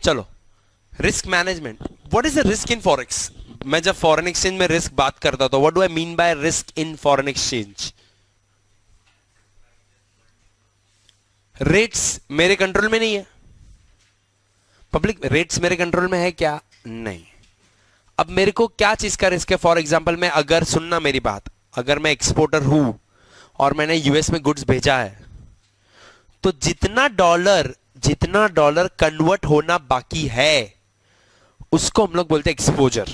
चलो, risk management. What is the risk in forex? मैं जब फॉरेन एक्सचेंज में रिस्क बात करता था, what do I mean by risk in foreign exchange? Rates मेरे कंट्रोल में नहीं है. पब्लिक रेट्स मेरे कंट्रोल में है क्या? नहीं. अब मेरे को क्या चीज का रिस्क है? फॉर एग्जांपल, मैं अगर, सुनना मेरी बात, अगर मैं एक्सपोर्टर हूं और मैंने यूएस में गुड्स भेजा है, तो जितना डॉलर कन्वर्ट होना बाकी है उसको हम लोग बोलते हैं एक्सपोजर.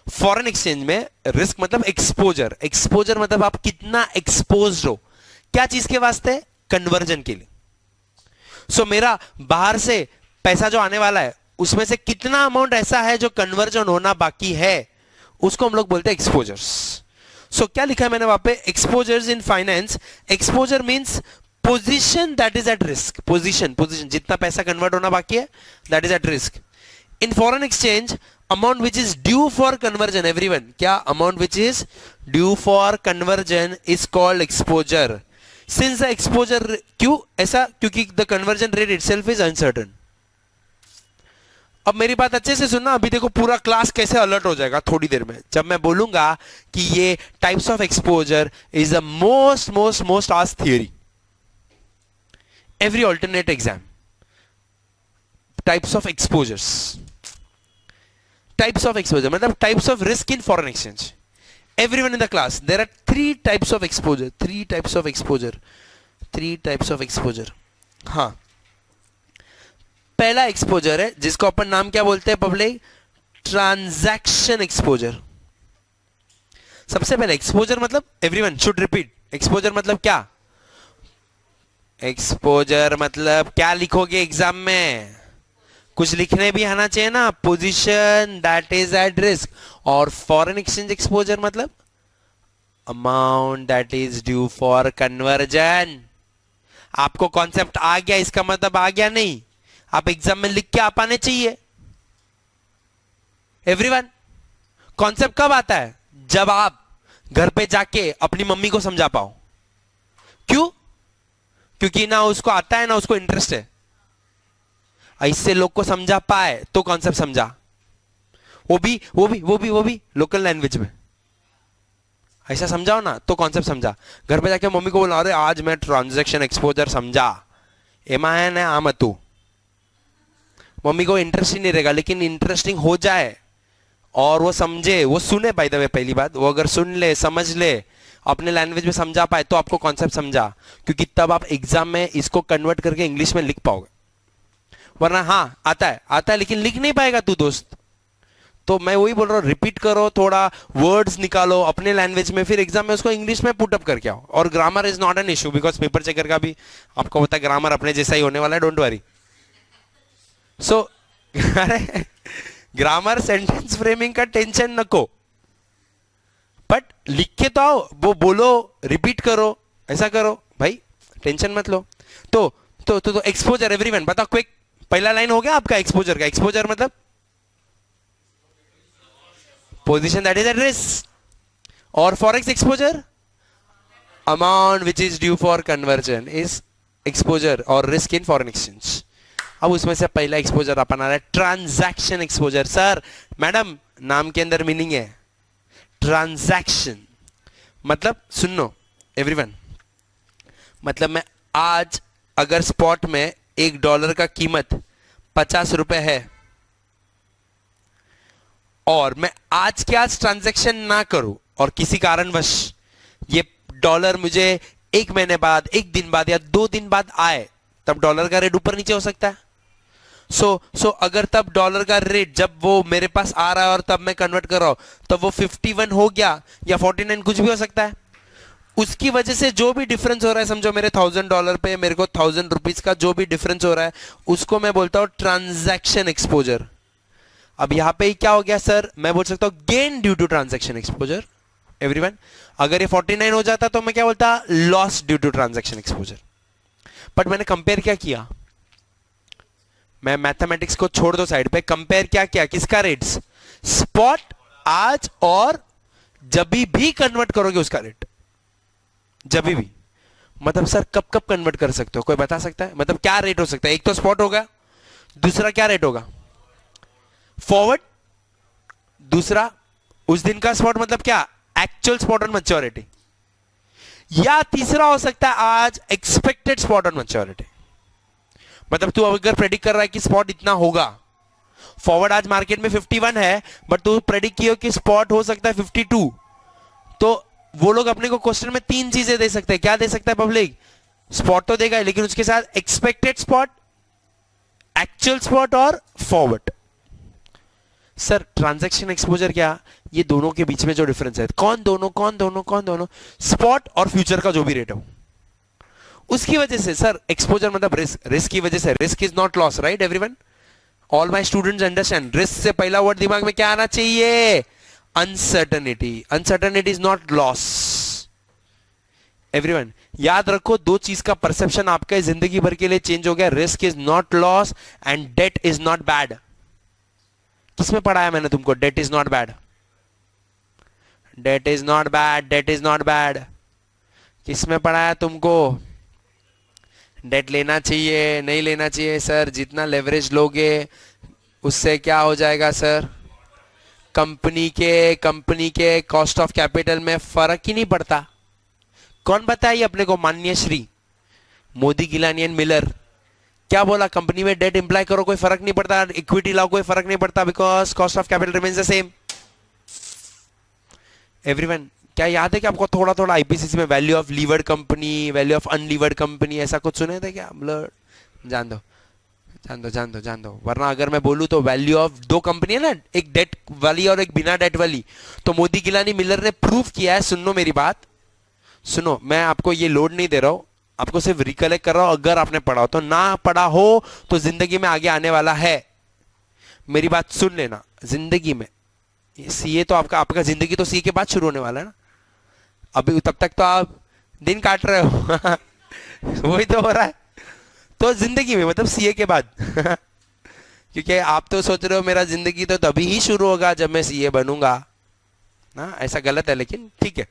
फॉरेन एक्सचेंज में रिस्क मतलब एक्सपोजर. एक्सपोजर मतलब आप कितना एक्सपोज्ड हो, क्या चीज के वास्ते? कन्वर्जन के लिए. सो मेरा बाहर से पैसा जो आने वाला है उसमें से कितना अमाउंट ऐसा है जो कन्वर्जन होना बाकी है, उसको हम लोग बोलते हैं एक्सपोजर्स. सो क्या लिखा है मैंने वहां पे? Exposures in finance. Exposure means position that is at risk. Position जितना पैसा कन्वर्ट होना बाकी है, that is at risk. In foreign exchange, amount which is due for conversion. Everyone, क्या amount which is due for conversion is called exposure. Since the exposure, क्यों ऐसा? क्योंकि the conversion rate itself is uncertain. अब मेरी बात अच्छे से सुनना. अभी देखो पूरा क्लास कैसे अलर्ट हो जाएगा थोड़ी देर में जब मैं बोलूंगा कि ये types of exposure is the most asked theory every alternate exam. Types of exposures. Types of exposure मतलब types of risk in foreign exchange. Everyone in the class, there are three types of exposure. Three types of exposure. हाँ, पहला exposure है जिसको अपन नाम क्या बोलते हैं public? Transaction exposure. सबसे पहले एक्सपोजर मतलब, एवरीवन शुड रिपीट, एक्सपोजर मतलब क्या? एक्सपोजर मतलब क्या लिखोगे एग्जाम में? कुछ लिखने भी आना चाहिए ना. Position that is at risk. और फॉरेन एक्सचेंज एक्सपोजर मतलब amount that is due for conversion. आपको कॉन्सेप्ट आ गया? इसका मतलब आ गया नहीं, आप एग्जाम में लिख के आ पाने चाहिए. एवरीवन, कॉन्सेप्ट कब आता है? जब आप घर पे जाके अपनी मम्मी को समझा पाओ. क्यों? क्योंकि ना उसको आता है ना उसको इंटरेस्ट है. इससे लोग को समझा पाए तो कॉन्सेप्ट समझा, वो भी लोकल लैंग्वेज में. ऐसा समझाओ ना तो कॉन्सेप्ट समझा. घर पे जाके मम्मी को बोला, अरे आज मैं ट्रांजैक्शन एक्सपोजर समझा. एमा है ना आम तू. मम्मी को इंटरेस्ट ही नहीं रहेगा, लेकिन इंटरेस्टिंग हो जाए और वो समझे, वो सुने. बाय द वे, पहली बात, वो अगर सुन ले, समझ ले, अपने लैंग्वेज में समझा पाए तो आपको कॉन्सेप्ट समझा. क्योंकि तब आप एग्जाम में इसको कन्वर्ट करके इंग्लिश में लिख पाओगे. वरना हाँ आता है लेकिन लिख नहीं पाएगा तू दोस्त. तो मैं वही बोल रहा हूँ, रिपीट करो, थोड़ा वर्ड्स निकालो अपने लैंग्वेज में, फिर एग्जाम में उसको इंग्लिश में पुट अप करके आओ. और grammar is not an issue, because paper checker का भी आपको पता है ग्रामर अपने जैसा ही होने वाला है. Don't worry. सो अरे ग्रामर, सेंटेंस फ्रेमिंग का टेंशन नको, बट लिख के तो आओ, वो बोलो, रिपीट करो, ऐसा करो भाई, टेंशन मत लो. तो एक्सपोजर. एवरीवन बताओ क्विक, पहला लाइन हो गया आपका एक्सपोजर का. एक्सपोजर मतलब position that is at risk. और forex exposure, amount which is due for conversion is exposure और रिस्क इन फॉरेन एक्सचेंज. अब उसमें से पहला एक्सपोजर अपन आ रहा है ट्रांजैक्शन एक्सपोजर. सर मैडम, नाम के अंदर मीनिंग है ट्रांजैक्शन. मतलब सुनो एवरीवन, मतलब मैं आज अगर स्पॉट में $1 का कीमत 50 रुपए है और मैं आज के आज ट्रांजैक्शन ना करूं और किसी कारणवश ये डॉलर मुझे 1 महीने बाद, 1 दिन बाद या 2 दिन बाद आए, तब डॉलर का रेट ऊपर नीचे हो सकता है. सो अगर तब डॉलर का रेट जब वो मेरे पास आ रहा है और तब मैं कन्वर्ट कर रहा हूं, तब वो 51 हो गया या 49, कुछ भी हो सकता है. उसकी वजह से जो भी डिफरेंस हो रहा है, समझो मेरे $1000 पे मेरे को 1000 रुपीज का जो भी डिफरेंस हो रहा है, उसको मैं बोलता हूं ट्रांजैक्शन एक्सपोजर. अब यहां पे क्या हो गया सर? मैं बोल सकता हूं gain due to transaction exposure. Everyone, अगर ये 49 हो जाता तो मैं क्या बोलता? Loss due to transaction exposure. But मैंने कंपेयर क्या किया? मैं मैथमेटिक्स को छोड़ दो साइड पे, कंपेयर क्या किया? किसका रेट्स? स्पॉट आज और जब भी कन्वर्ट करोगे उसका रेट. जब भी मतलब सर कब कब कन्वर्ट कर सकते हो? कोई बता सकता है? मतलब क्या रेट हो सकता है? एक तो स्पॉट होगा, दूसरा क्या रेट होगा? फॉरवर्ड। दूसरा उस दिन का स्पॉट मतलब क्या? Actual spot on maturity. या तीसरा हो सकता है आज एक्सपेक्टेड स्पॉट ऑन मैच्योरिटी। मतलब तू अगर प्रेडिक्ट कर रहा है कि स्पॉट इतना होगा, फॉरवर्ड आज मार्केट में 51 है, बट तू प्रेडिक्ट किया कि स्पॉट हो सकता है 52, तो वो लोग अपने को क्वेश्चन में तीन चीजें दे सकते हैं। क्या दे सकता है पब्लिक? स्पॉट तो देगा लेकिन उसके साथ एक्सपेक्टेड स्पॉट, एक्चुअल स्पॉट और फॉरवर्ड। सर ट्रांजैक्शन एक्सपोजर क्या? ये दोनों के बीच में जो डिफरेंस है, कौन दोनों? स्पॉट और फ्यूचर का जो भी रेट हो उसकी वजह से। सर एक्सपोजर मतलब रिस्क, रिस्क की वजह से। Risk is not loss, right everyone? All my students understand. Risk से पहला वर्ड दिमाग में क्या आना चाहिए? Uncertainty. Uncertainty is not loss. Everyone याद रखो, दो चीज का परसेप्शन आपका जिंदगी भर के लिए चेंज हो गया। Risk is not loss and debt is not bad. किसमें पढ़ाया मैंने तुमको? Debt is not bad, debt is not bad, debt is not bad. किसमें पढ़ाया तुमको? डेट लेना चाहिए नहीं लेना चाहिए? सर जितना लेवरेज लोगे उससे क्या हो जाएगा सर? कंपनी के कॉस्ट ऑफ कैपिटल में फर्क ही नहीं पड़ता। कौन बताइए अपने को? माननीय श्री मोदी, गिलानी एंड मिलर। क्या बोला? कंपनी में डेट इंप्लाई करो कोई फर्क नहीं पड़ता, इक्विटी लाओ कोई फर्क नहीं पड़ता, because cost of capital remains the same. Everyone क्या याद है कि आपको थोड़ा थोड़ा आईपीसीसी में value of levered company, value of unlevered company ऐसा कुछ सुने थे क्या? जान दो वरना अगर मैं बोलूं तो वैल्यू ऑफ दो कंपनी है ना, एक डेट वाली और एक बिना डेट वाली। तो मोदी, गिलानी, मिलर ने प्रूव किया है। सुनो मेरी बात, सुनो, मैं आपको ये लोड नहीं दे रहा हूं, आपको सिर्फ रिकलेक्ट कर रहा हूं। अगर आपने पढ़ा हो तो, ना पढ़ा हो तो जिंदगी में आगे आने वाला है। मेरी बात सुन लेना, जिंदगी में सीए तो आपका जिंदगी तो सीए के बाद शुरू होने वाला है ना। अभी तब तक तो आप दिन काट रहे हो वही तो हो रहा है। तो जिंदगी में मतलब सीए के बाद क्योंकि आप तो सोच रहे हो मेरा जिंदगी तो तभी ही शुरू होगा जब मैं सीए बनूंगा ना, ऐसा गलत है लेकिन ठीक है।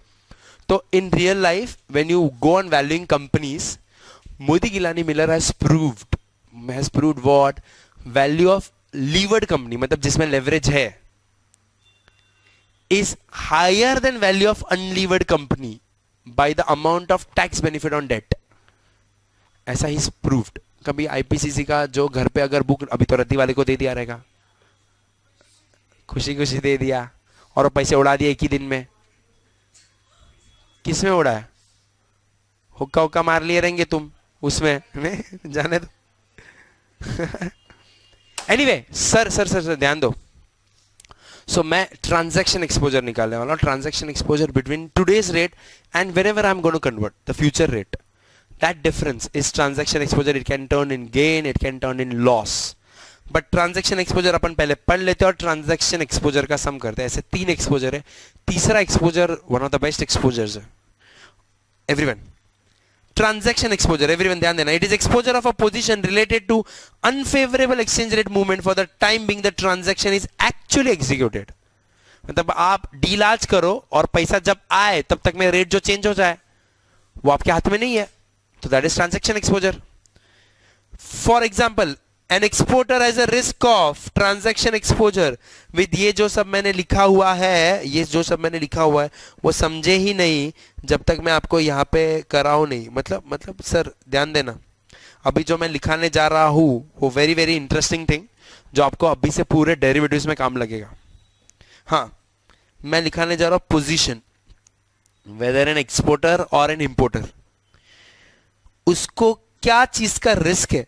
तो in real life when you go on valuing companies, Modigliani, Miller has proved what? Value of levered company मतलब जिसमें लेवरेज है is higher than value of unlevered company by the amount of tax benefit on debt. ऐसा ही proved। कभी IPCC का जो घर पे अगर बुक, अभी तो रद्दी वाले को दे दिया रहेगा, खुशी खुशी दे दिया और पैसे उड़ा दिए एक ही दिन में। किसमें उड़ाया? हुक्का हुक्का मार लिए रहेंगे तुम उसमें जाने दो एनीवे सर ध्यान दो। सो मैं ट्रांजैक्शन एक्सपोजर निकालने वाला हूं। Transaction exposure between today's rate and whenever I am going to convert the future rate, that difference is transaction exposure. It can turn in gain, it can turn in loss, but transaction exposure अपन पहले पढ़ लेते हैं और transaction exposure का सम करते हैं। ऐसे तीन एक्सपोजर है, तीसरा exposure one of the best exposures है। एवरीवन ट्रांजैक्शन एक्सपोजर, एवरीवन ध्यान देना, it is exposure of a position related to unfavourable exchange rate movement for the time being the transaction is actually executed. मतलब आप deal आज करो और पैसा जब आए तब तक में रेट जो चेंज हो जाए वो आपके हाथ में नहीं है, तो that is transaction exposure. For example an exporter as a risk of transaction exposure with, ये जो सब मैंने लिखा हुआ है, वो समझे ही नहीं जब तक मैं आपको यहां पे कराऊं नहीं। मतलब सर ध्यान देना, अभी जो मैं लिखाने जा रहा हूं वो वेरी वेरी इंटरेस्टिंग थिंग जो आपको अभी से पूरे डेरिवेटिव्स में काम लगेगा। हाँ, मैं लिखाने जा रहा हूं पोजीशन, वेदर एन एक्सपोर्टर और एन इंपोर्टर, उसको क्या चीज का रिस्क है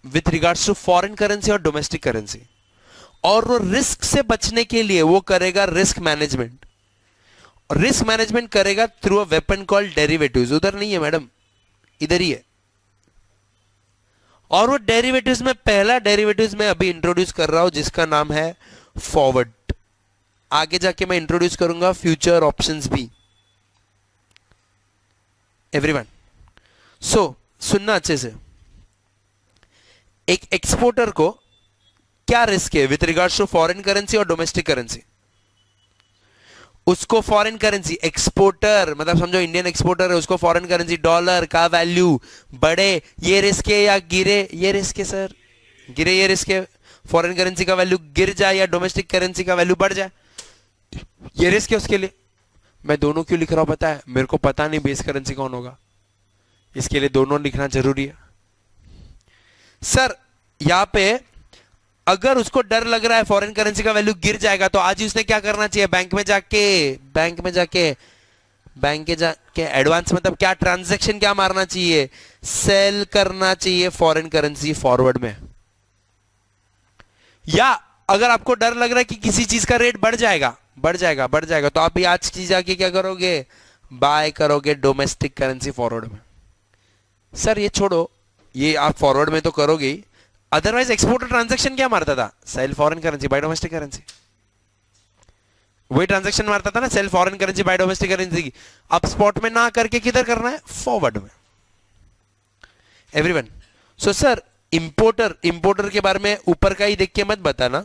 with regards to foreign currency और डोमेस्टिक करेंसी, और वो रिस्क से बचने के लिए वो करेगा रिस्क मैनेजमेंट। रिस्क मैनेजमेंट करेगा through a weapon called derivatives. उधर नहीं है मैडम, इधर ही है। और वो डेरिवेटिव्स में पहला डेरिवेटिव्स में अभी इंट्रोड्यूस कर रहा हूं जिसका नाम है फॉरवर्ड। आगे जाके मैं इंट्रोड्यूस करूंगा फ्यूचर ऑप्शंस भी। एवरीवन सो सुनना अच्छे से, एक एक्सपोर्टर को क्या रिस्क है with regards to foreign currency और डोमेस्टिक करेंसी? उसको फॉरेन करेंसी, एक्सपोर्टर मतलब समझो इंडियन एक्सपोर्टर है, उसको फॉरेन करेंसी डॉलर का वैल्यू बढ़े ये रिस्क है या गिरे ये रिस्क है सर, गिरे ये रिस्क है, फॉरेन करेंसी का वैल्यू गिर जाए या डोमेस्टिक करेंसी का वैल्यू बढ़ जाए, ये रिस्क है उसके लिए। मैं दोनों क्यों लिख रहा हूं पता है? मेरे को पता नहीं बेस करेंसी कौन होगा, इसके लिए दोनों लिखना जरूरी है। सर यहां पे अगर उसको डर लग रहा है फॉरेन करेंसी का वैल्यू गिर जाएगा, तो आज ही उसने क्या करना चाहिए? बैंक में जाके एडवांस मतलब क्या ट्रांजैक्शन क्या मारना चाहिए? सेल करना चाहिए फॉरेन करेंसी फॉरवर्ड में। या अगर आपको डर लग रहा है कि किसी चीज का रेट बढ़ जाएगा, तो आप आज की जाके क्या करोगे? बाय करोगे डोमेस्टिक करेंसी फॉरवर्ड में। सर ये छोड़ो, ये आप फॉरवर्ड में तो करोगे ही, अदरवाइज एक्सपोर्टर ट्रांजैक्शन क्या मारता था? Sell foreign currency buy domestic currency, वही ट्रांजैक्शन मारता था ना, sell foreign currency buy domestic currency. अब स्पॉट में ना करके किधर करना है? फॉरवर्ड में। एवरीवन, सो सर इंपोर्टर के बारे में ऊपर का ही देख के मत बताना।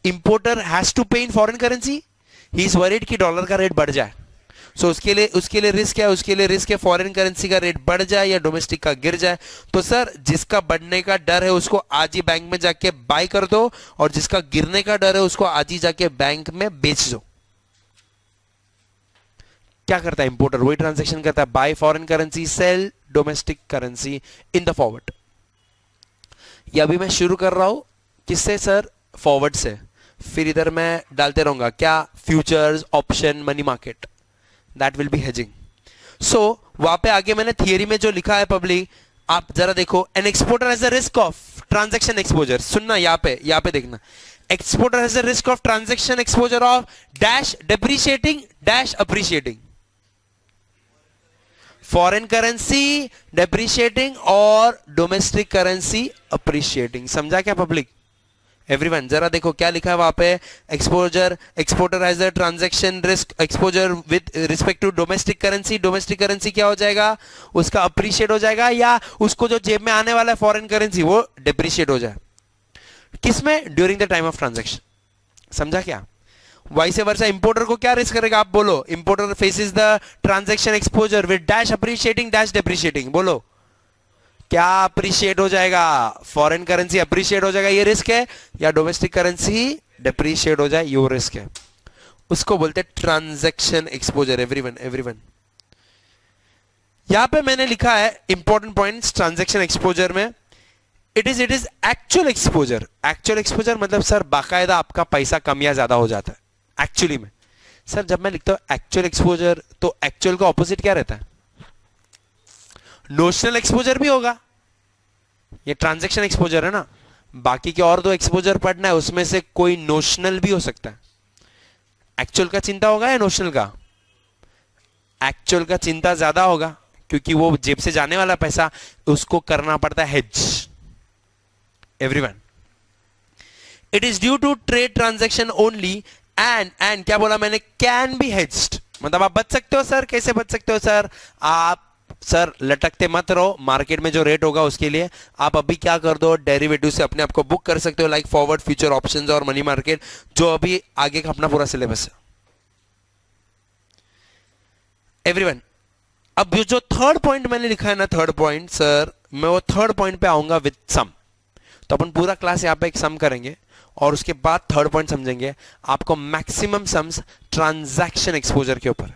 इंपोर्टर हैज टू पे in foreign currency, he is worried कि डॉलर का रेट बढ़ जाए। सो उसके लिए रिस्क है, उसके लिए रिस्क है फॉरेन करेंसी का रेट बढ़ जाए या डोमेस्टिक का गिर जाए। तो सर जिसका बढ़ने का डर है उसको आज ही बैंक में जाके बाय कर दो, और जिसका गिरने का डर है उसको आज ही जाके बैंक में बेच दो। क्या करता है इंपोर्टर? वही ट्रांजैक्शन करता है, buy foreign currency, sell domestic currency in the forward. ये अभी मैं शुरू कर रहा हूं किससे सर? फॉरवर्ड से। फिर इधर मैं डालते रहूंगा क्या? Futures, option, money market, that will be hedging. So वहां पे आगे मैंने थियरी में जो लिखा है पब्लिक, आप जरा देखो। An exporter has a risk of transaction exposure, सुनना यहां पे देखना। Exporter has a risk of transaction exposure of dash depreciating dash appreciating, foreign currency depreciating और डोमेस्टिक करेंसी अप्रिशिएटिंग। समझा क्या पब्लिक? एवरीवन जरा देखो क्या लिखा है वहां पे। Exporter has a transaction risk exposure with respect to domestic currency क्या हो जाएगा? उसका अप्रिशिएट हो जाएगा, या उसको जो जेब में आने वाला है फॉरेन करेंसी वो डेप्रिशिएट हो जाए। किसमें? During the time of transaction. समझा क्या? वाइस वर्सा इंपोर्टर को क्या रिस्क करेगा? आप बोलो। Importer faces the transaction exposure with dash appreciating dash depreciating. बोलो क्या अप्रिशिएट हो जाएगा? फॉरेन करेंसी अप्रिशिएट हो जाएगा, ये रिस्क है, या डोमेस्टिक करेंसी डेप्रिशिएट हो जाए, ये रिस्क है। उसको बोलते हैं ट्रांजैक्शन एक्सपोजर। एवरीवन यहां पे मैंने लिखा है इंपॉर्टेंट पॉइंट्स ट्रांजैक्शन एक्सपोजर में। It is actual exposure. Actual exposure मतलब सर बाकायदा आपका पैसा कम या ज्यादा हो जाता है एक्चुअली में। सर जब मैं लिखता हूं एक्चुअल एक्सपोजर, तो एक्चुअल का ऑपोजिट क्या रहता है? नोशनल एक्सपोजर भी होगा, ये ट्रांजैक्शन एक्सपोजर है ना। बाकी के और दो एक्सपोजर पढ़ना है, उसमें से कोई नोशनल भी हो सकता है। एक्चुअल का चिंता होगा या नोशनल का? एक्चुअल का चिंता ज्यादा होगा, क्योंकि वो जेब से जाने वाला पैसा उसको करना पड़ता है hedge. Everyone, it is due to trade transaction only and क्या बोला मैंने? Can be hedged. मतलब आप बच सकते हो सर। कैसे बच सकते हो सर? आप सर लटकते मत रहो, मार्केट में जो रेट होगा उसके लिए आप अभी क्या कर दो? डेरिवेटिव से अपने आप को बुक कर सकते हो, लाइक फॉरवर्ड, फ्यूचर, ऑप्शंस और मनी मार्केट, जो अभी आगे का अपना पूरा सिलेबस है। एवरीवन, अब जो थर्ड पॉइंट मैंने लिखा है ना, थर्ड पॉइंट सर, मैं वो थर्ड पॉइंट पे आऊंगा विद सम। तो अपन पूरा क्लास यहां पे एक सम करेंगे और उसके बाद थर्ड पॉइंट समझेंगे। आपको मैक्सिमम सम्स ट्रांजैक्शन एक्सपोजर के ऊपर,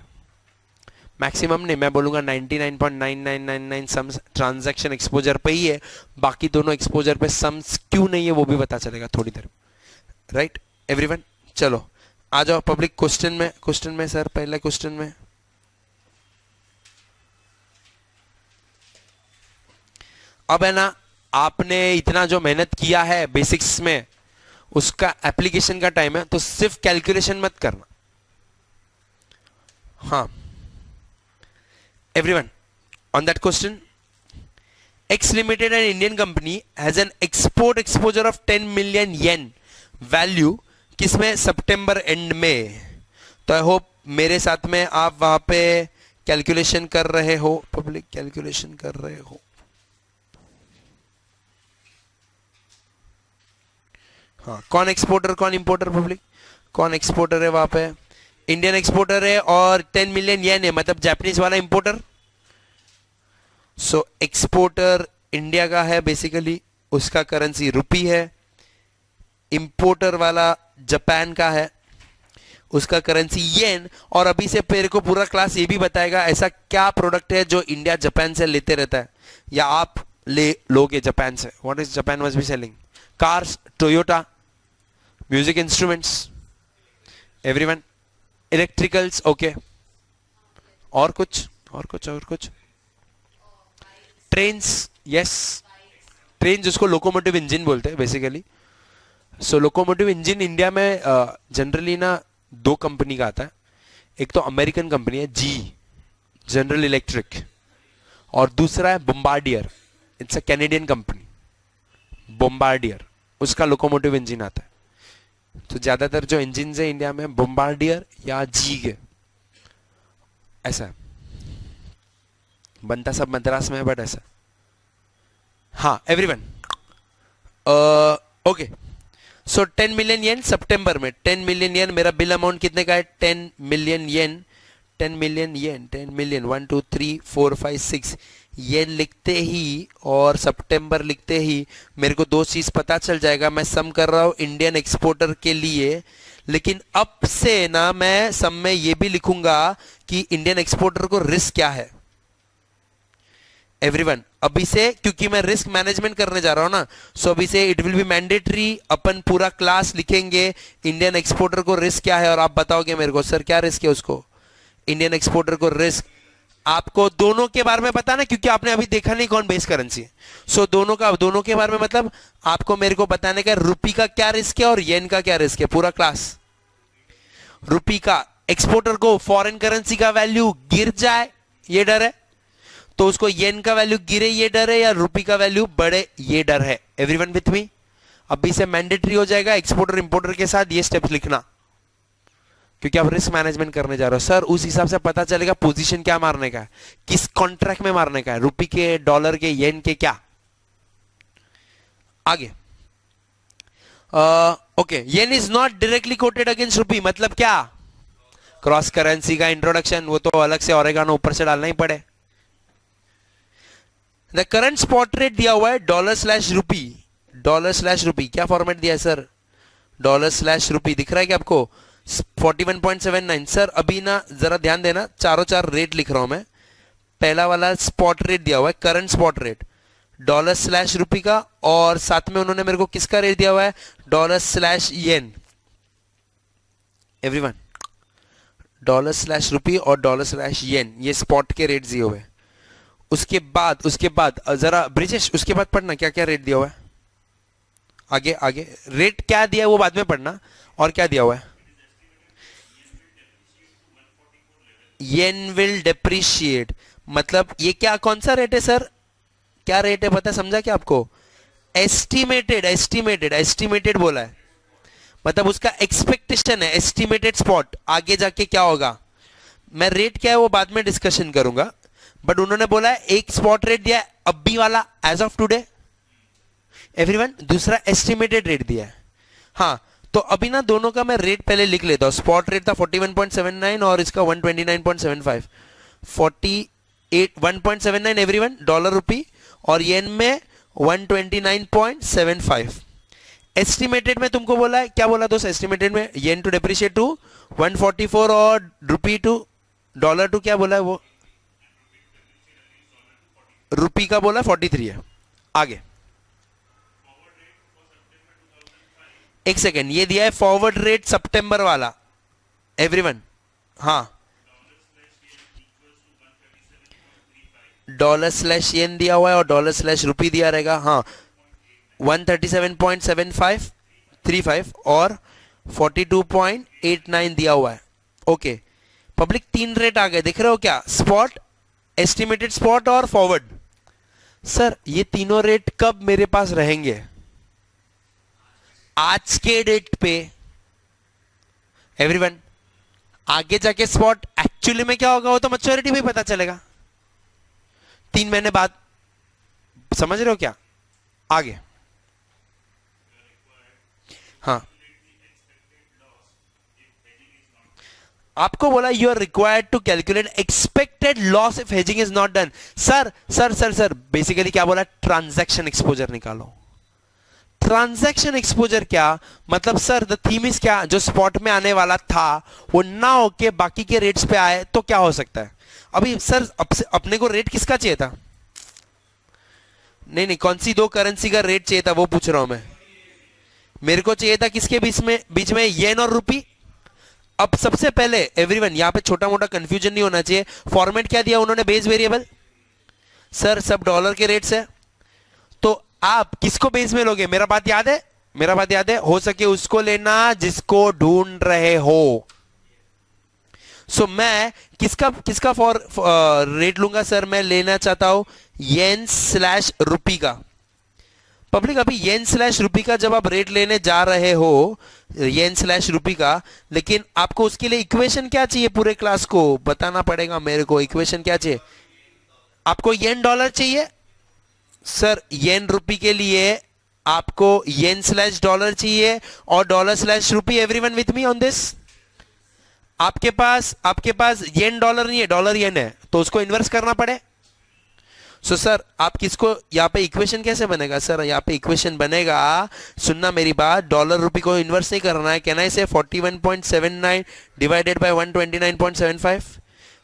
मैक्सिमम नहीं, मैं बोलूंगा 99.9999 सम्स ट्रांजैक्शन एक्सपोजर पे ही है। बाकी दोनों एक्सपोजर पे सम्स क्यों नहीं है वो भी पता चलेगा थोड़ी देर में। राइट एवरीवन, चलो आ जाओ पब्लिक क्वेश्चन में सर। पहले क्वेश्चन में अब है ना, आपने इतना जो मेहनत किया है बेसिक्स में, उसका एप्लीकेशन का टाइम है, तो सिर्फ कैलकुलेशन मत करना। हाँ everyone, on that question, X Limited, an Indian company, has an export exposure of 10 million yen value किसमें? सितंबर एंड में। तो आई होप मेरे साथ में आप वहां पे कैलकुलेशन कर रहे हो, पब्लिक कैलकुलेशन कर रहे हो। हाँ, कौन एक्सपोर्टर कौन इंपोर्टर? पब्लिक कौन एक्सपोर्टर है वहां पे? इंडियन एक्सपोर्टर है और 10 मिलियन येन है, मतलब जापानीज वाला इंपोर्टर। सो एक्सपोर्टर इंडिया का है बेसिकली, उसका करेंसी रुपी है। इंपोर्टर वाला जापान का है, उसका करेंसी येन। और अभी से मेरे को पूरा क्लास ये भी बताएगा ऐसा क्या प्रोडक्ट है जो इंडिया जापान से लेते रहता है या आप ले लोगे जापान से। What is Japan must be selling? Cars, Toyota, music instruments, everyone, electricals, okay. और कुछ और कुछ और कुछ? ट्रेन्स, यस, ट्रेन जिसको लोकोमोटिव इंजन बोलते हैं बेसिकली। सो लोकोमोटिव इंजन इंडिया में जनरली ना दो कंपनी का आता है। एक तो अमेरिकन कंपनी है जी, जनरल इलेक्ट्रिक, और दूसरा है Bombardier, it's a Canadian company, Bombardier, उसका लोकोमोटिव इंजन आता है। तो ज्यादातर जो इंजन है इंडिया में बॉम्बार्डियर या जी के, ऐसा है। बनता सब मद्रास में है बट ऐसा। हाँ एवरीवन, ओके। सो 10 मिलियन येन सितंबर में, 10 मिलियन येन। मेरा बिल अमाउंट कितने का है? 10 मिलियन येन, 10 मिलियन येन, 10 मिलियन, 1 2 3 4 5 6 येन लिखते ही और सितंबर लिखते ही मेरे को दो चीज पता चल जाएगा। मैं सम कर रहा हूं इंडियन एक्सपोर्टर के लिए, लेकिन अब से ना मैं सम में ये भी लिखूंगा कि इंडियन एक्सपोर्टर को रिस्क क्या है। एवरीवन, अभी से क्योंकि मैं रिस्क मैनेजमेंट करने जा रहा हूं ना, सो अभी से इट विल बी मैंडेटरी, अपन पूरा क्लास लिखेंगे इंडियन एक्सपोर्टर को रिस्क क्या है। और आप बताओगे मेरे को सर क्या रिस्क है उसको, इंडियन एक्सपोर्टर को रिस्क। आपको दोनों के बारे में पता ना, क्योंकि आपने अभी देखा नहीं कौन बेस करेंसी है। सो दोनों के बारे में मतलब आपको मेरे को बताने का रुपी का क्या रिस्क है और येन का क्या रिस्क है, पूरा क्लास। रुपी का, एक्सपोर्टर को फॉरेन करेंसी का वैल्यू गिर जाए ये डर है, तो उसको येन का वैल्यू गिरे ये डर है, या रुपी का वैल्यू बढ़े ये डर है। Everyone with me? अभी से मैंडेटरी हो जाएगा एक्सपोर्टर इंपोर्टर के साथ ये स्टेप्स लिखना, क्योंकि आप रिस्क मैनेजमेंट करने जा रहे हो। सर उस हिसाब से पता चलेगा पोजीशन क्या मारने का है, किस कॉन्ट्रैक्ट में मारने का है, रुपी के, डॉलर के, येन के, क्या। आगे okay, yen is not directly quoted against rupee, मतलब क्या? क्रॉस करेंसी का इंट्रोडक्शन, वो तो अलग से ऑरेगानो ऊपर से डालना ही पड़े। द करंट स्पॉट रेट दिया हुआ है $/रुपी, $/रुपी, क्या फॉर्मेट दिया है सर? $/रुपी दिख रहा है क्या आपको? 41.79। सर अभी ना जरा ध्यान देना, चारों चार रेट लिख रहा हूं मैं। पहला वाला स्पॉट रेट दिया हुआ है, करंट स्पॉट रेट $/रुपी का, और साथ में उन्होंने मेरे को किसका रेट दिया हुआ है? $/येन। एवरीवन, $/रुपी और $/येन, ये स्पॉट के रेट दिए हुए हैं। उसके बाद जरा ब्रिजेश उसके बाद पढ़ना क्या क्या रेट दिया हुआ है। आगे आगे रेट क्या दिया है वो बाद में पढ़ना, और क्या दिया हुआ है? येन विल डेप्रिशिएट, मतलब ये क्या, कौन सा रेट है सर? क्या रेट है पता, समझा क्या आपको? एस्टिमेटेड, एस्टिमेटेड, एस्टिमेटेड बोला है, मतलब उसका एक्सपेक्टेशन है, एस्टिमेटेड स्पॉट। आगे जाके क्या होगा, मैं रेट क्या है वो बाद में डिस्कशन करूंगा, बट उन्होंने बोला है एक स्पॉट रेट दिया है अभी वाला, एज ऑफ टुडे। एवरीवन, दूसरा एस्टिमेटेड रेट दिया है। हाँ, तो अभी ना दोनों का मैं रेट पहले लिख लेता हूं। स्पॉट रेट था 41.79 और इसका 129.75, 1.79 एवरीवन $/रुपी, और येन में 129.75। एस्टिमेटेड में तुमको बोला है, क्या बोला दोस्त? एस्टिमेटेड में येन टू डेप्रिशिएट टू 144 और रुपी टू डॉलर टू, क्या बोला है वो? रुपी का बोला 43 है। आगे एक सेकेंड, ये दिया है फॉरवर्ड रेट सितंबर वाला। एवरीवन, हाँ, $/येन दिया हुआ है और $/रुपी दिया रहेगा। हाँ, 137.7535 और 42.89 दिया हुआ है। ओके पब्लिक, तीन रेट आ गए, देख रहे हो क्या? स्पॉट, एस्टिमेटेड स्पॉट और फॉरवर्ड। सर ये तीनों रेट कब मेरे पास रहेंगे? आज के डेट पे। एवरीवन, आगे जाके स्पॉट एक्चुअली में क्या होगा वो तो मैच्योरिटी में पता चलेगा 3 महीने बाद। समझ रहे हो क्या? आगे हाँ, आपको बोला you are required to calculate expected loss if hedging is not done. Sir sir sir sir basically क्या बोला? ट्रांजैक्शन एक्सपोजर निकालो। ट्रांजैक्शन एक्सपोजर क्या मतलब सर, द थीम इज क्या, जो स्पॉट में आने वाला था वो ना होके बाकी के रेट्स पे आए तो क्या हो सकता है? अभी सर अपने को रेट किसका चाहिए था? नहीं नहीं, कौन सी दो करेंसी का रेट चाहिए था वो पूछ रहा हूं मैं। मेरे को चाहिए था किसके बीच में येन और रुपी। अब सबसे पहले एवरीवन, यहां पे छोटा मोटा कंफ्यूजन नहीं होना चाहिए। फॉर्मेट क्या दिया उन्होंने? Base variable. सर सब डॉलर के रेट्स है, तो आप किसको बेस में लोगे? मेरा बात याद है, मेरा बात याद है, हो सके उसको लेना जिसको ढूंढ रहे हो। सो मैं किसका किसका फॉर रेट लूंगा? सर मैं लेना चाहता हूं येन स्लैश रुपी का। पब्लिक, अभी येन स्लैश रुपी का जब आप रेट लेने जा रहे हो, येन स्लैश रुपी का, लेकिन आपको उसके लिए इक्वेशन क्या चाहिए? पूरे क्लास को बताना पड़ेगा मेरे को इक्वेशन क्या चाहिए। आपको येन डॉलर चाहिए सर, येन रुपी के लिए आपको येन स्लैश डॉलर चाहिए और dollar slash rupee. Everyone with me on this? आपके पास येन डॉलर नहीं है, डॉलर येन है, तो उसको इन्वर्स करना पड़े। सो सर आप किसको, यहां पे इक्वेशन कैसे बनेगा? सर यहां पे इक्वेशन बनेगा, सुनना मेरी बात, डॉलर रुपी को इन्वर्स नहीं करना है। कैन आई से 41.79 divided by 129.75?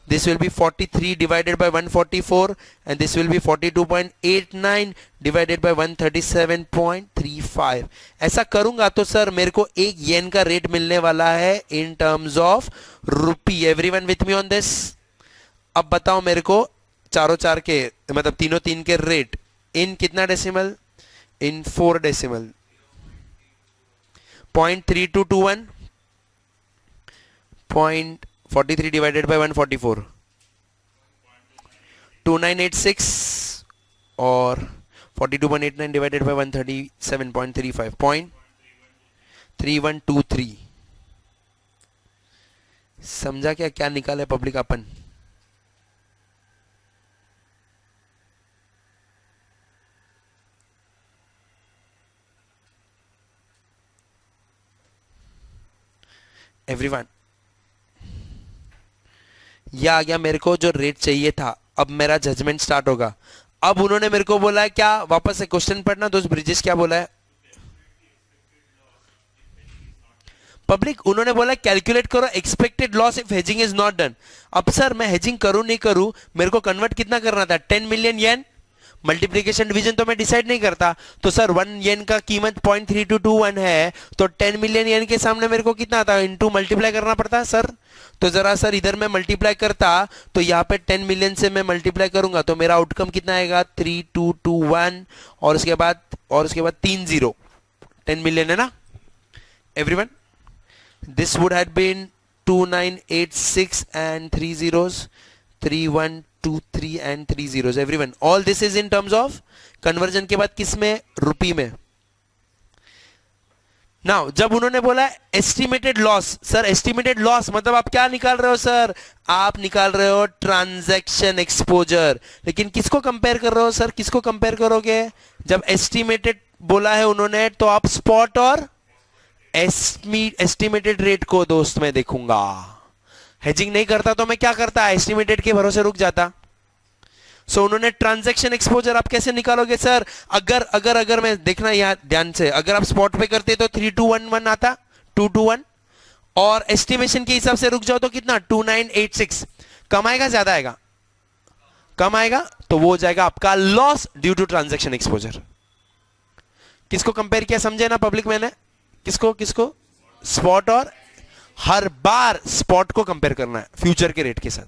This will be 43 divided by 144 and this will be 42.89 divided by 137.35। ऐसा करूंगा तो सर मेरे को एक येन का रेट मिलने वाला है in terms of rupee. Everyone with me on this? अब बताओ मेरे को, चारों चार के मतलब तीनों तीन के रेट इन कितना decimal? In 4 decimal. 0.3221, 0.43 divided by 144, 2986 और 42.89 डिवाइडेड बाय 137.35, 0.3123। समझा क्या क्या निकाले पब्लिक अपन? एवरीवन, यह आ गया मेरे को जो रेट चाहिए था। अब मेरा जजमेंट स्टार्ट होगा। अब उन्होंने मेरे को बोला है क्या, वापस से क्वेश्चन पढ़ना दोस्त ब्रिजेश, क्या बोला है पब्लिक? उन्होंने बोला कैलकुलेट करो expected loss if hedging is not done. अब सर मैं हेजिंग करूं नहीं करूं, मेरे को कन्वर्ट कितना करना था? 10 मिलियन येन। मल्टीप्लीकेशन डिवीजन तो मैं डिसाइड नहीं करता, तो सर 1 येन का कीमत 0.3221 है, तो 10 मिलियन येन के सामने मेरे को कितना था? इनटू मल्टीप्लाई करना पड़ता सर। तो जरा सर इधर मैं मल्टीप्लाई करता, तो यहाँ पे 10 मिलियन से मैं मल्टीप्लाई करूंगा तो मेरा आउटकम कितना आएगा? 3221 और उसके बाद 3 0। 10 मिलियन है ना everyone? This would have been 2986 and 3 zeros, 3123 and 3 zeros. Everyone, all this is in terms of conversion के बाद किस में? रुपी में। नाउ जब उन्होंने बोला estimated loss, sir estimated loss मतलब आप क्या निकाल रहे हो सर? आप निकाल रहे हो ट्रांजैक्शन एक्सपोजर। लेकिन किसको कंपेयर कर रहे हो सर? किसको कंपेयर करोगे? जब एस्टिमेटेड बोला है उन्होंने तो आप स्पॉट और एस्टिमेटेड रेट को दोस्त मैं देखूंगा। हेजिंग नहीं करता तो मैं क्या करता? एस्टिमेटेड के भरोसे रुक जाता। सो उन्होंने ट्रांजैक्शन एक्सपोजर आप कैसे निकालोगे सर? अगर मैं देखना यहां ध्यान से, अगर आप स्पॉट पे करते तो 3211 आता, 221, और एस्टिमेशन के हिसाब से रुक जाओ तो कितना? 2986। कम आएगा ज्यादा आएगा? कम आएगा, तो वो हो जाएगा आपका loss due to transaction exposure. किसको कंपेयर किया समझे ना पब्लिक मैंने? किसको? स्पॉट, और हर बार स्पॉट को कंपेयर करना है फ्यूचर के रेट के साथ।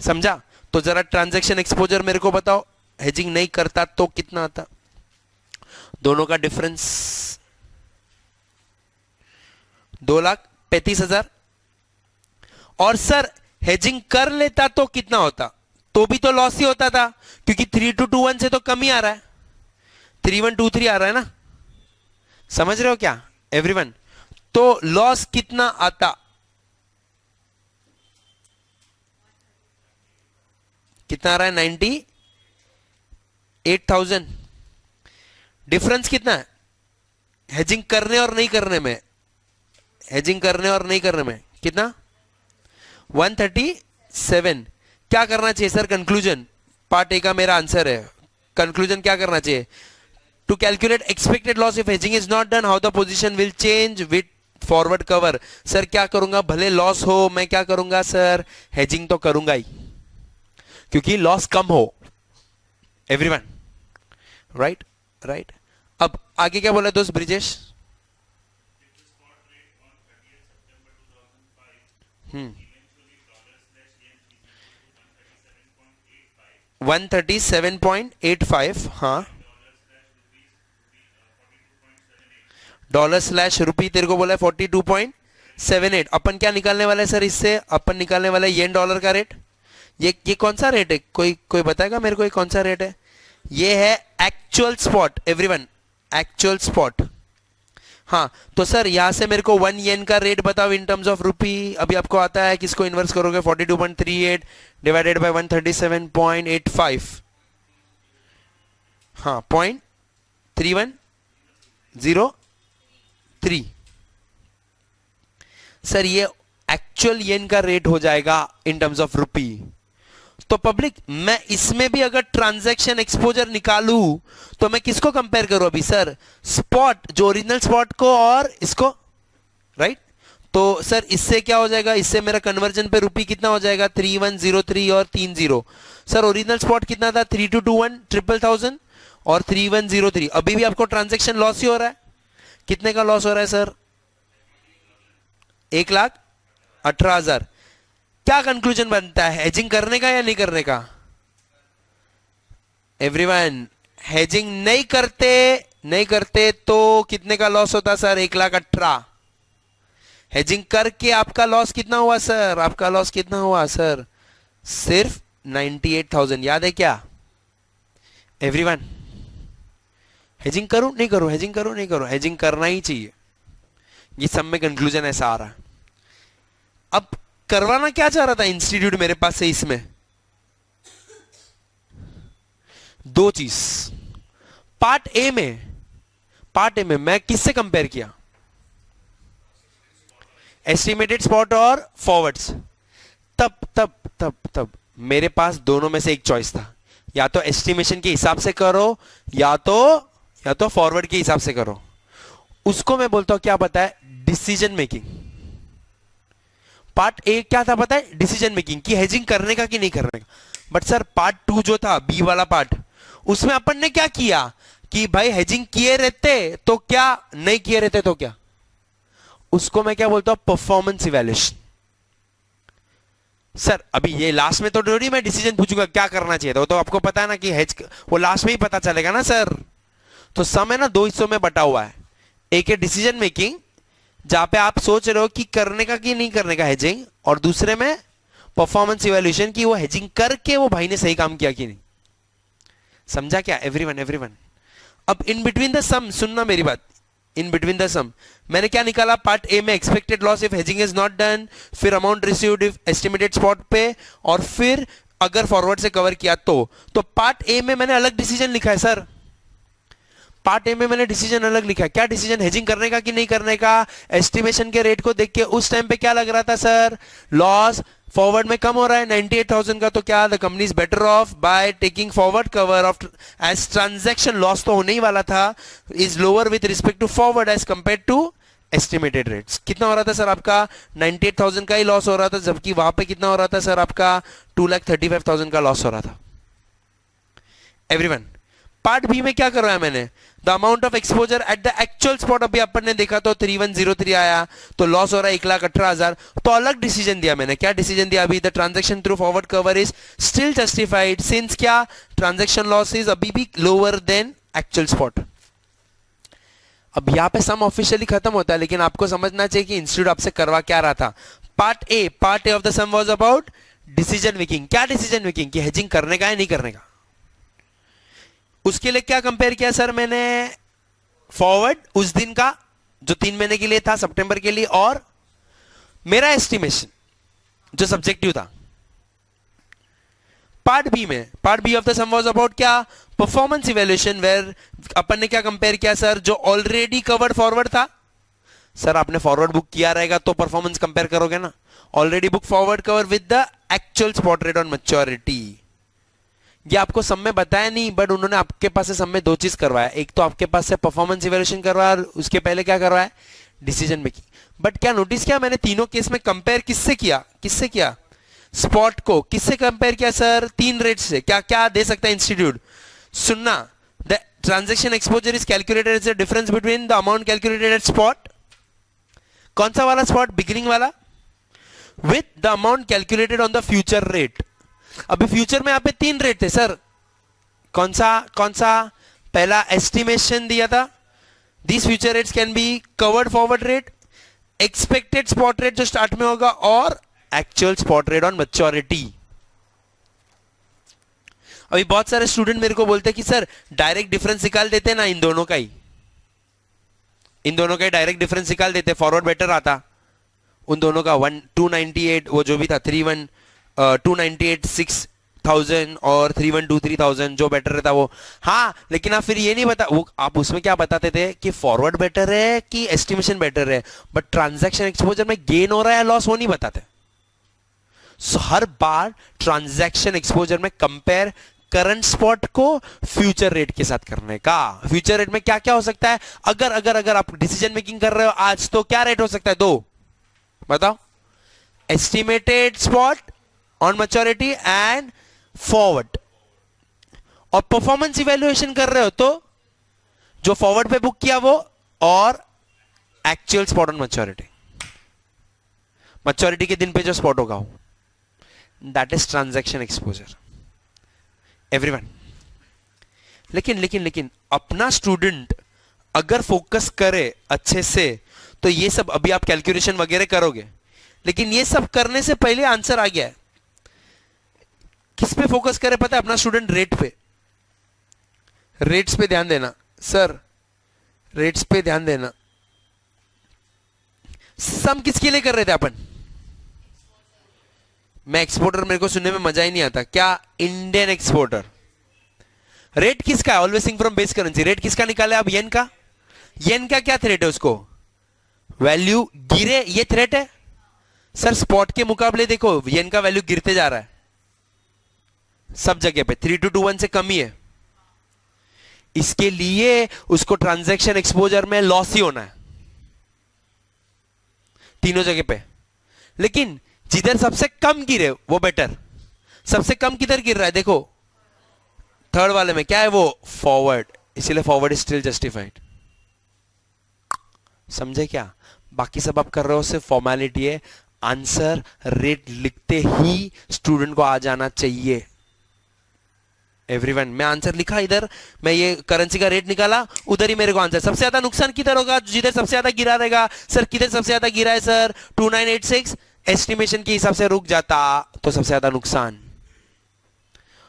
समझा? तो जरा ट्रांजैक्शन एक्सपोजर मेरे को बताओ, हेजिंग नहीं करता तो कितना आता? दोनों का डिफरेंस 2,35,000। और सर हेजिंग कर लेता तो कितना होता? तो भी तो लॉस ही होता था, क्योंकि 3221 से तो कम ही आ रहा है, 3123 आ रहा है ना। समझ रहे हो क्या एवरीवन? तो लॉस कितना आता? कितना आ रहा है? 98,000। डिफरेंस कितना है हेजिंग करने और नहीं करने में? हेजिंग करने और नहीं करने में कितना? 137। क्या करना चाहिए सर? कंक्लूजन पार्ट ए का मेरा आंसर है। कंक्लूजन क्या करना चाहिए? To calculate expected loss if hedging is not done, how the position will change with forward cover. Sir क्या करूंगा, भले लॉस हो मैं क्या करूंगा सर, hedging तो करूंगा ही, क्योंकि लॉस कम हो. Everyone right right. अब आगे क्या बोला दोस्त ब्रिजेश? 137.85. हाँ, $/रूपी तेरे को बोला है 42.78. अपन क्या निकालने वाला है सर इससे? अपन निकालने वाला है येन डॉलर का रेट. ये कौन सा रेट है? कोई बताएगा मेरे को ये कौन सा रेट है? ये है actual spot. Everyone actual spot. हाँ, तो सर यहां से मेरे को 1 येन का रेट बताओ इन टर्म्स ऑफ रूपी. अभी आपको आता है, किसको इन्वर्स करोगे? 42.38 डिवाइडेड बाय 137.85. हाँ, 0.3103. सर ये एक्चुअल येन का रेट हो जाएगा इन टर्म्स ऑफ रूपी. तो पब्लिक, मैं इसमें भी अगर ट्रांजैक्शन एक्सपोजर निकालूं तो मैं किसको कंपेयर करूं अभी सर? स्पॉट, जो ओरिजिनल स्पॉट को, और इसको, राइट? तो सर इससे क्या हो जाएगा? इससे मेरा कन्वर्जन पे रूपी कितना हो जाएगा? 3103 और 30. सर ओरिजिनल स्पॉट कितना था? 3221 1000 और 3103. अभी भी आपको ट्रांजैक्शन लॉस ही हो रहा है. कितने का लॉस हो रहा है सर? 1,18,000. क्या कंक्लूजन बनता है? हेजिंग करने का या नहीं करने का? एवरीवन, हेजिंग नहीं करते तो कितने का लॉस होता सर? 1,18,000. हेजिंग करके आपका लॉस कितना हुआ सर? आपका लॉस कितना हुआ सर? सिर्फ 98,000. याद है क्या एवरीवन? हेजिंग करूं नहीं करूं? हेजिंग करूं नहीं करूं? हेजिंग करना ही चाहिए. ये सब में कंक्लूजन ऐसा आ रहा है. अब करवाना क्या चाह रहा था इंस्टीट्यूट मेरे पास से? इसमें दो चीज. पार्ट ए में मैं किससे कंपेयर किया? एस्टिमेटेड स्पॉट और फॉरवर्ड्स. तब मेरे पास दोनों में से एक चॉइस था. या तो एस्टिमेशन के हिसाब से करो, या तो फॉरवर्ड के हिसाब से करो. उसको मैं बोलता हूं क्या पता है? Decision making. पार्ट ए क्या था पता है? डिसीजन मेकिंग, कि हेजिंग करने का कि नहीं करने का. बट सर पार्ट 2 जो था, बी वाला पार्ट, उसमें अपन ने क्या किया कि भाई हेजिंग किए रहते तो क्या, नहीं किए रहते तो क्या. उसको मैं क्या बोलता हूं? Performance evaluation. सर अभी ये लास्ट में तो थोड़ी मैं डिसीजन पूछूंगा क्या करना चाहिए था. वो तो आपको पता है ना कि हेज, वो लास्ट में ही पता चलेगा ना सर. तो सम है ना, 2 हिस्सों में बटा हुआ है. एक है डिसीजन मेकिंग, जहां पे आप सोच रहे हो कि करने का कि नहीं करने का हेजिंग, और दूसरे में परफॉर्मेंस इवैल्यूएशन, कि वो हेजिंग करके वो भाई ने सही काम किया कि नहीं. समझा क्या एवरीवन? अब इन बिटवीन द सम, सुनना मेरी बात, इन बिटवीन द सम मैंने क्या निकाला? पार्ट ए में expected loss if hedging is not done, फिर amount received if estimated spot पे, और फिर अगर फॉरवर्ड से कवर किया तो पार्ट ए में मैंने अलग डिसीजन लिखा है सर. पार्ट ए में मैंने डिसीजन अलग लिखा है. क्या डिसीजन? हेजिंग करने का कि नहीं करने का. एस्टिमेशन के रेट को देख के उस टाइम पे क्या लग रहा था सर? लॉस फॉरवर्ड में कम हो रहा है 98,000 का. तो क्या the company is better off by taking forward cover off, as transaction loss तो होने ही वाला था, is lower with respect to forward as compared to estimated rates. कितना हो रहा था सर आपका? 98,000 का ही लॉस हो रहा था, जबकि वहां पे कितना हो रहा था सर आपका? 2,35,000 का लॉस हो रहा था. एवरीवन, पार्ट बी में क्या करवाया मैंने? The amount of exposure at the actual spot. अभी अपन ने देखा तो 3103 आया, तो लॉस हो रहा है 1,18,000. तो अलग डिसीजन दिया मैंने. क्या डिसीजन दिया? अभी the transaction through forward cover is still justified since क्या, ट्रांजैक्शन लॉस इज अभी भी लोअर देन एक्चुअल स्पॉट. अब यहां पे सम ऑफिशियली खत्म होता है, लेकिन आपको समझना चाहिए कि इंस्टीट्यूट आपसे करवा क्या रहा था. Part A of the sum was about decision making. क्या डिसीजन मेकिंग? कि हेजिंग करने का है नहीं करने का. उसके लिए क्या कंपेयर किया सर मैंने? फॉरवर्ड उस दिन का जो 3 महीने के लिए था, सितंबर के लिए, और मेरा एस्टिमेशन जो सब्जेक्टिव था. Part B of the sum was about क्या? परफॉर्मेंस इवैल्यूएशन, वेयर अपन ने क्या कंपेयर किया सर? जो ऑलरेडी कवर्ड फॉरवर्ड था. सर आपने फॉरवर्ड बुक किया रहेगा तो परफॉर्मेंस कंपेयर करोगे ना. Already book forward cover with the actual spot rate on maturity. ये आपको सब में बताया नहीं, बट उन्होंने आपके पास से सब में दो चीज करवाया। एक तो आपके पास से परफॉर्मेंस इवैल्यूएशन करवाया और उसके पहले क्या करवाया, डिसीजन मेकिंग। बट क्या नोटिस किया मैंने तीनों केस में कंपेयर किससे किया, स्पॉट को किससे कंपेयर किया सर, 3 रेट से। क्या क्या दे सकता है इंस्टीट्यूट, सुनना, the transaction exposure is calculated as the difference between the amount calculated at spot, कौन सा वाला स्पॉट, बिगिनिंग वाला, with the amount calculated on the future rate. अभी फ्यूचर में यहाँ पे 3 रेट थे सर, कौन सा, पहला एस्टिमेशन दिया था, this future rates can be covered forward rate, expected spot rate जो स्टार्ट में होगा, और actual spot rate on maturity. अभी बहुत सारे स्टूडेंट मेरे को बोलते हैं कि सर डायरेक्ट डिफरेंस निकाल देते ना, इन दोनों का ही डायरेक्ट डिफरेंस निकाल देते, फॉरवर्ड बेटर आता उन दोनों का, 298 वो जो भी था, 298 6000 और 3123,000 जो बेटर रहता वो। हाँ, लेकिन आप फिर ये नहीं बता, वो आप उसमें क्या बताते थे कि फॉरवर्ड बेटर है कि एस्टिमेशन बेटर है, बट ट्रांजैक्शन एक्सपोजर में गेन हो रहा है लॉस वो नहीं बताते। सो हर बार ट्रांजैक्शन एक्सपोजर में कंपेयर करंट स्पॉट को फ्यूचर रेट के साथ करने का। फ्यूचर रेट में क्या क्या हो सकता है, अगर आप डिसीजन मेकिंग कर रहे हो आज, तो क्या रेट हो सकता है, 2 बताओ, estimated spot on maturity and forward. और परफॉर्मेंस इवैल्यूएशन कर रहे हो तो जो फॉरवर्ड पे बुक किया वो, और एक्चुअल स्पॉट ऑन मैच्योरिटी के दिन पे जो स्पॉट होगा वो, that is transaction exposure everyone. लेकिन अपना स्टूडेंट अगर फोकस करे अच्छे से तो ये सब, अभी आप कैलकुलेशन वगैरह करोगे, लेकिन ये सब करने से पहले आंसर आ गया है। किस पे फोकस करे पता है अपना स्टूडेंट, रेट पे, रेट्स पे ध्यान देना सर, रेट्स पे ध्यान देना। सम किसके लिए कर रहे थे अपन, मैं एक्सपोर्टर, मेरे को सुनने में मजा ही नहीं आता, क्या इंडियन एक्सपोर्टर। रेट किसका है, always sing from base currency, rate किसका निकाला है अब, येन का। येन का क्या थ्रेट है, उसको वैल्यू गिरे, ये थ्रेट है सर। स्पॉट के मुकाबले देखो येन का वैल्यू गिरते जा रहा है सब जगह पे, 3221 से कम ही है। इसके लिए उसको ट्रांजैक्शन एक्सपोजर में लॉस ही होना है तीनों जगह पे। लेकिन जिधर सबसे कम गिरे वो बेटर, सबसे कम किधर गिर रहा है देखो, थर्ड वाले में क्या है वो, फॉरवर्ड, इसीलिए फॉरवर्ड इज स्टिल जस्टिफाइड। समझे क्या, बाकी सब आप कर रहे हो सिर्फ फॉर्मेलिटी है। आंसर रेट लिखते ही स्टूडेंट को आ जाना चाहिए एवरीवन। मैं आंसर लिखा इधर, मैं ये करेंसी का रेट निकाला, उधर ही मेरे को आंसर। सबसे ज्यादा नुकसान किधर होगा, जिधर सबसे ज्यादा गिरा रहेगा। सर किधर सबसे ज्यादा गिरा है सर, 2986, एस्टिमेशन के हिसाब से रुक जाता तो सबसे ज्यादा नुकसान।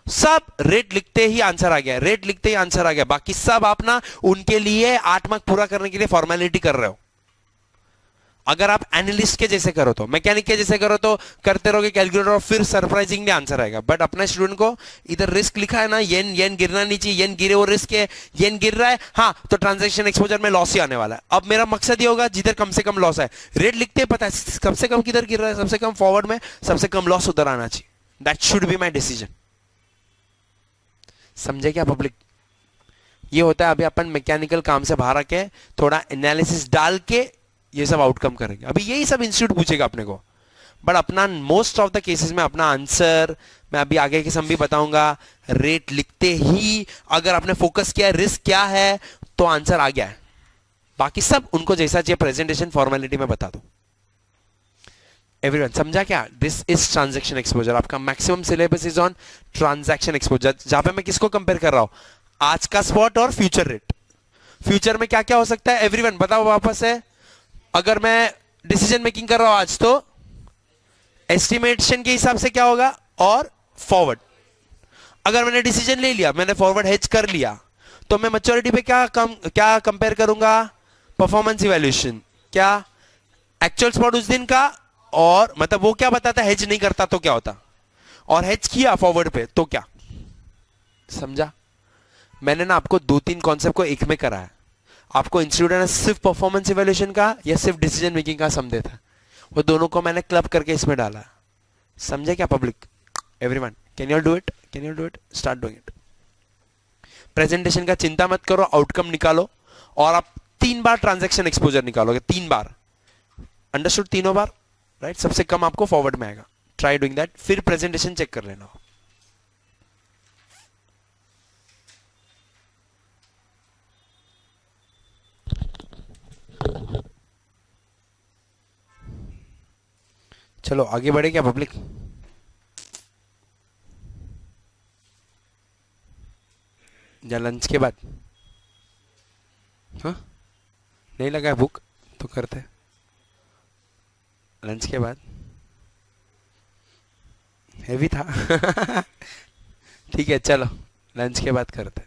सब रेट लिखते ही आंसर आ गया, रेट लिखते ही आंसर आ गया। बाकी सब आप ना उनके लिए 8 मार्क पूरा करने के लिए फॉर्मेलिटी कर रहे हो। अगर आप एनालिस्ट के जैसे करो तो, मैकेनिक के जैसे करो तो करते रहोगे कैलकुलेटर और फिर सरप्राइजिंगली आंसर आएगा। बट अपना स्टूडेंट को इधर रिस्क लिखा है ना, येन गिरना नहीं चाहिए, येन गिरे वो रिस्क है, येन गिर रहा है हाँ तो ट्रांजैक्शन एक्सपोजर में लॉस ही आने वाला है। अब मेरा मकसद ये होगा जिधर कम से कम लॉस है, रेट लिखते पता है सबसे कम किधर गिर रहा है, सबसे कम फॉरवर्ड में सबसे कम लॉस उधर आना चाहिए। That should be my decision. समझे क्या पब्लिक, ये होता है। अभी अपन मैकेनिकल काम से बाहर आके थोड़ा एनालिसिस डाल के ये सब आउटकम करेंगे। अभी यही सब इंस्टीट्यूट पूछेगा अपने को, बट अपना मोस्ट ऑफ द केसेस में अपना आंसर मैं अभी आगे के सम भी बताऊंगा। रेट लिखते ही अगर आपने फोकस किया रिस्क क्या है तो आंसर आ गया है। बाकी सब उनको जैसा चाहिए प्रेजेंटेशन फॉर्मेलिटी में बता दो। एवरीवन समझा क्या, दिस इज ट्रांजैक्शन एक्सपोजर। आपका maximum syllabus is on transaction exposure, जहां पे मैं किसको कंपेयर कर रहा हूं, आज का स्पॉट और फ्यूचर रेट। फ्यूचर में क्या क्या हो सकता है एवरीवन बताओ वापस है। अगर मैं डिसीजन मेकिंग कर रहा हूं आज तो एस्टिमेशन के हिसाब से क्या होगा, और फॉरवर्ड। अगर मैंने डिसीजन ले लिया, मैंने फॉरवर्ड हेज कर लिया, तो मैं मैच्योरिटी पे क्या कंपेयर करूंगा, परफॉर्मेंस इवैल्यूएशन, क्या एक्चुअल स्पॉट उस दिन का, और मतलब वो क्या बताता है हेज नहीं करता तो क्या होता, और हेज किया फॉरवर्ड पे तो क्या। समझा, मैंने ना आपको 2-3 कॉन्सेप्ट को एक में कराया। आपको इंस्टीट्यूट ने सिर्फ परफॉर्मेंस इवैल्यूएशन का या सिर्फ डिसीजन मेकिंग का सम देता, वो दोनों को मैंने क्लब करके इसमें डाला। समझे क्या public everyone, can you all do it. Can you do it? Start doing it. Presentation का चिंता मत करो, आउटकम निकालो और आप 3 बार ट्रांजैक्शन एक्सपोजर निकालोगे. 3 बार. अंडरस्टूड? तीनों बार. राइट? सबसे कम आपको फॉरवर्ड में आएगा. Try doing that. फिर प्रेजेंटेशन चेक कर लेना. चलो आगे बढ़े क्या पब्लिक? या लंच के बाद? हाँ, नहीं लगा है भूख तो करते लंच के बाद. हैवी था. ठीक है चलो लंच के बाद करते.